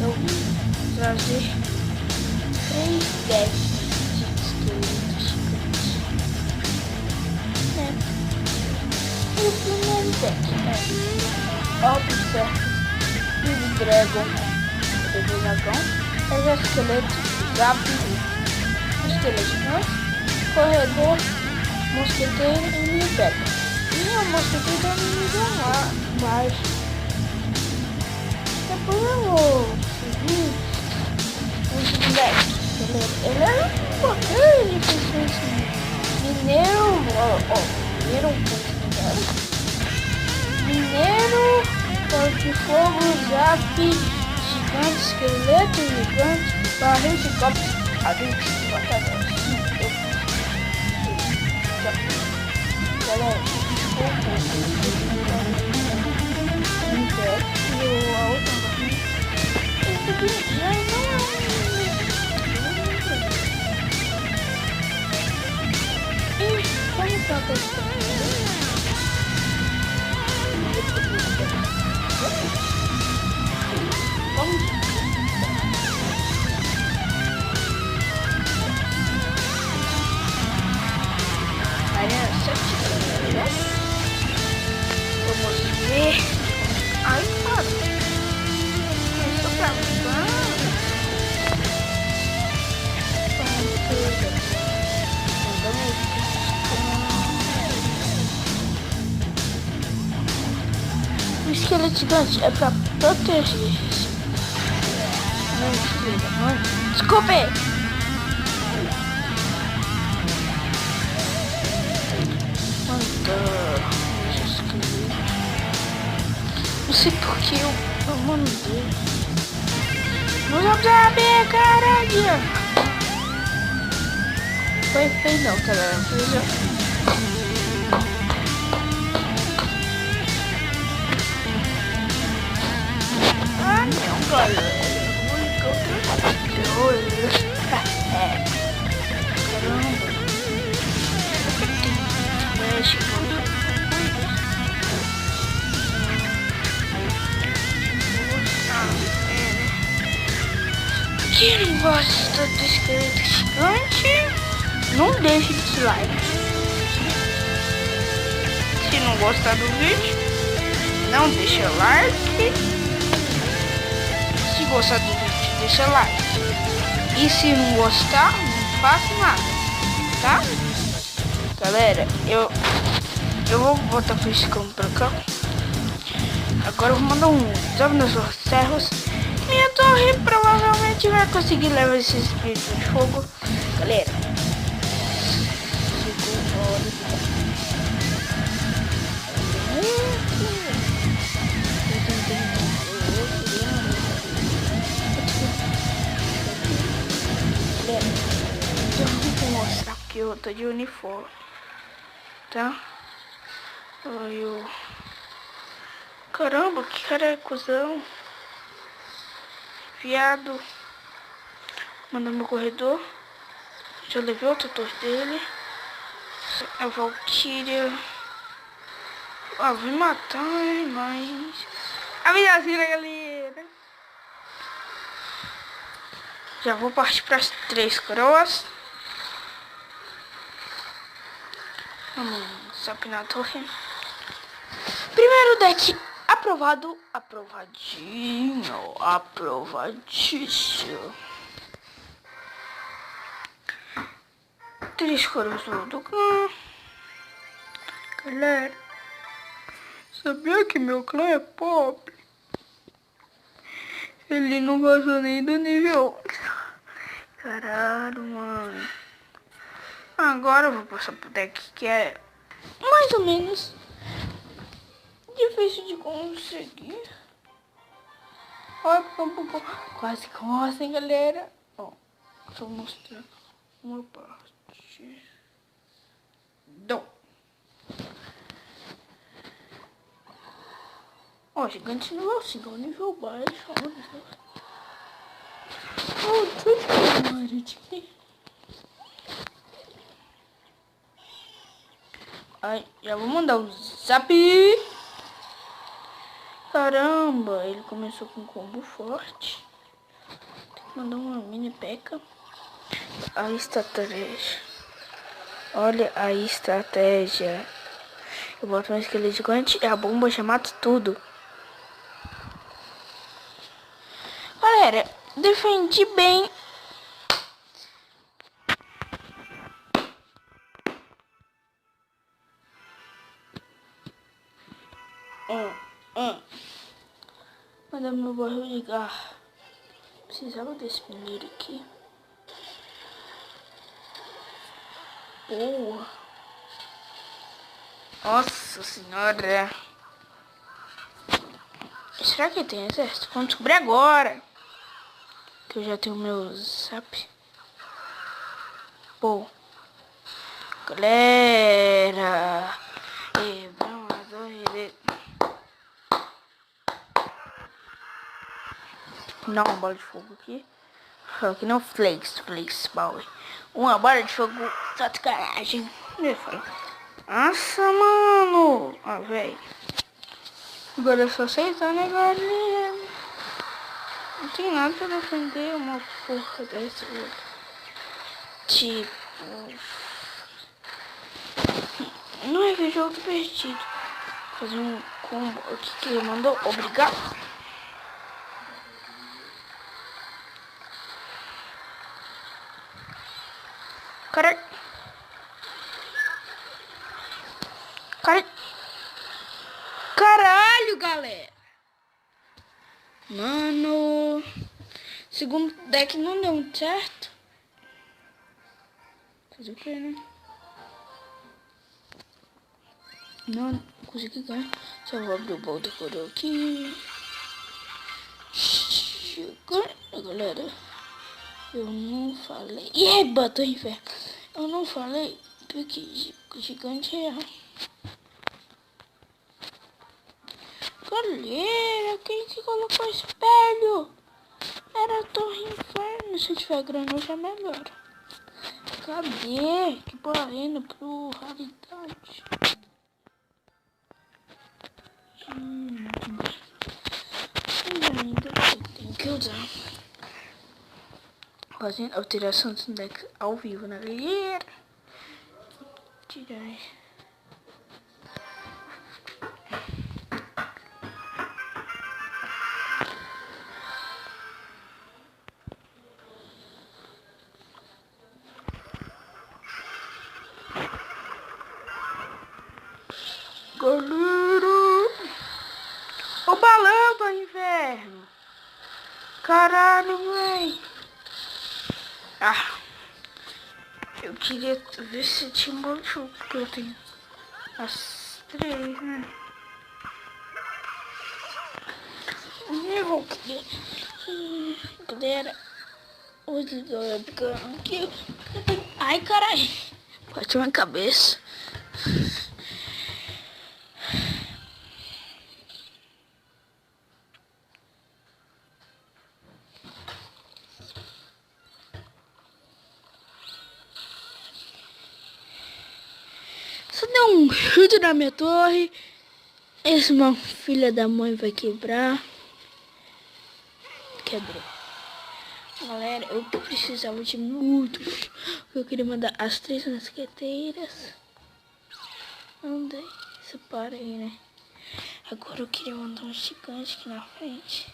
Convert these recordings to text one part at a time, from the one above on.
vou trazer 3 decks de esqueletos gigantes. E o primeiro deck é Observe Big Dragon, bebê dragão, exoesqueleto, zap, esqueleto gigante, corredor, mosqueteiro e mini pedra. E o mosqueteiro é nível mais. Depois eu vou seguir os decks. Ele é um pouquinho difícil. Mineiro, Mineiro, Porco de Fogo, Zap, Gigante, Esqueleto, Gigante, Barril de Copos, Adultos, Batalhões. Galera, a outra esse aqui já não é vamos para vamos ver. Ai, cara, começou pra mim. O esqueleto gigante é pra proteger. Desculpe! Não sei porque eu mandei. Não vamos saber, caralho! Foi feio não, galera. Ah, não, galera. Caramba. Mexe, quem não gosta do esqueleto gigante, não deixe de dislike. Se não gostar do vídeo, não deixa like. Se gostar do vídeo, deixa like. E se não gostar, não faça nada, tá? Galera, eu vou botar o piscão pra cá. Agora eu vou mandar um salve nos serros. Minha torre provavelmente vai conseguir levar esse espírito de fogo. Galera, eu vou mostrar porque eu tô de uniforme, tá? Caramba, que cara é cuzão. Viado. Manda meu corredor. Já levei outra torre dele. A Valkyria. Ah, vai matar, mas... A vidazinha, galera. Já vou partir para as 3 coroas. Vamos sapinar a torre. Primeiro deck aprovado. Aprovadinho. Aprovadíssimo. 3 coroas do clã. Galera, sabia que meu clã é pobre? Ele não passou nem do nível 11. Caralho, mano. Agora eu vou passar pro deck que é mais ou menos difícil de conseguir. Olha, quase conseguem, galera. Ó, só mostrar uma parte. Ó, gigante nível 5, nível baixo. Ai, já vou mandar um zap. Caramba, ele começou com um combo forte. Mandou uma mini peca. A estratégia. Olha a estratégia. Eu boto um esqueleto gigante e a bomba já mata tudo. Galera, defendi bem. Mandar meu barril ligar. Precisava desse primeiro aqui. Boa. Nossa senhora. Será que tem exército? Vamos descobrir agora. Que eu já tenho meu zap. Pô. Galera. Não, uma bola de fogo aqui. Aqui não, Flakes, Bowie. Uma bola de fogo, só de caragem. Nossa, mano. Ah, velho. Agora é só aceitar, né, galera? Não tem nada pra defender uma porra dessa. Tipo... Não é que jogo perdido. Fazer um combo aqui que ele mandou. Obrigado. Caralho, galera. Mano. Segundo deck não deu muito certo. Fazer o que, né? Não consegui ganhar. Só vou abrir o baú da coroa aqui. Chegou, galera. Eu não falei. E aí, bateu inferno. Eu não falei porque gigante é. Galera, quem que colocou espelho? Era a torre inferno. Se tiver grana já melhor. Cadê? Que barrendo pro raridade. Ainda tem que usar. Fazendo alteração do deck ao vivo, né, galera? Tirar. Galera! O balão do inverno! Caralho, véi! Ah! Eu queria ver se tinha um bom jogo, porque eu tenho as 3, né? Eu vou querer. Galera, hoje eu webcam aqui. Ai, caralho! Bate minha cabeça. Só deu um chute na minha torre. Esse meu filho da mãe vai quebrar. Quebrou. Galera, eu precisava de muito. Eu queria mandar as 3 mosqueteiras. Andei, separei, né? Agora eu queria mandar um gigante aqui na frente.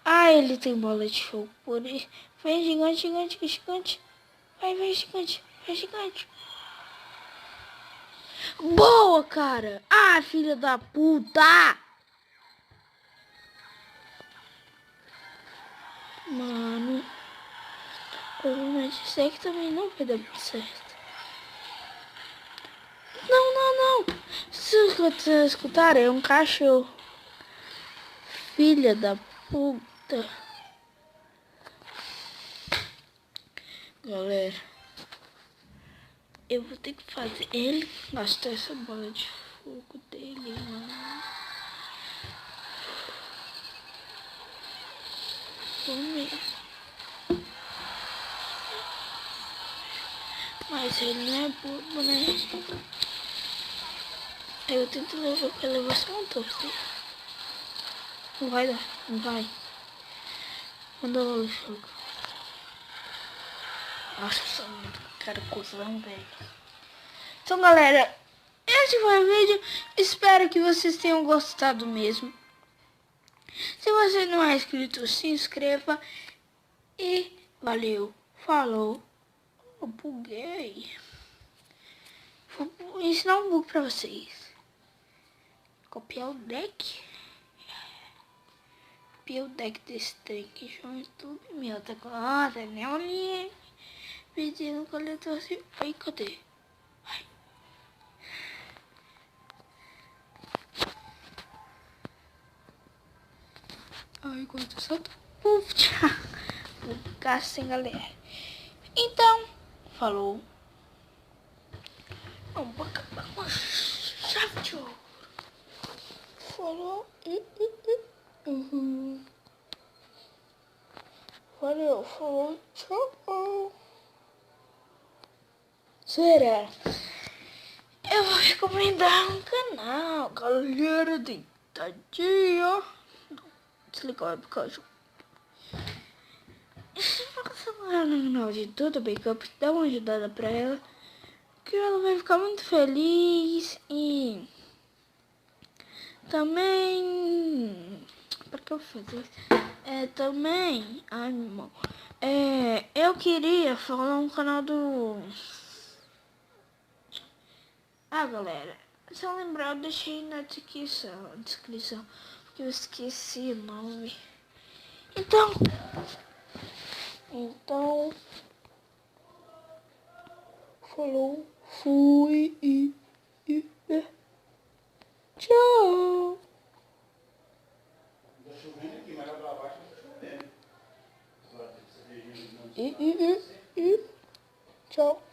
Ah, ele tem bola de fogo por aí. Vem, gigante, gigante, gigante. Vai, gigante, vai, gigante. Boa, cara. Ah, filha da puta. Mano. Provavelmente isso aqui também não vai dar muito certo. Não. Se vocês escutarem, é um cachorro. Filha da puta. Galera. Eu vou ter que fazer ele gastar essa bola de fogo dele, mano. Vou mesmo. Mas ele não é bobo, né? Aí eu tento levar pra levar só um torce. Não vai dar, não vai. Manda o fogo. Nossa, eu sou muito cara cuzão, velho. Então, galera, esse foi o vídeo. Espero que vocês tenham gostado mesmo. Se você não é inscrito, se inscreva. E valeu. Falou. Eu buguei. Vou ensinar um bug pra vocês. Copiar o deck. Copiar o deck desse trem que no YouTube. Meu, tá com a Neoline. Pedindo coletor assim. Ai, cadê? Ai. Ai, quanto solto. Puf, tchau. Vou ficar assim, galera. Então, falou. Vamos acabar com a chave de ouro. Falou. Valeu, falou. Tchau. Será? Eu vou recomendar um canal, galera deitadinha. Desligar o webcam. E se você morar no canal de Duda Backup, dá uma ajudada pra ela, que ela vai ficar muito feliz. E também, para que eu fazer isso? Também, ai meu irmão, eu queria falar um canal do... galera, se eu lembrar eu deixei na descrição, porque eu esqueci o nome. Então, falou, fui e tchau. Tá chovendo aqui, mas lá pra baixo não tá chovendo. Agora tem que ser Tchau.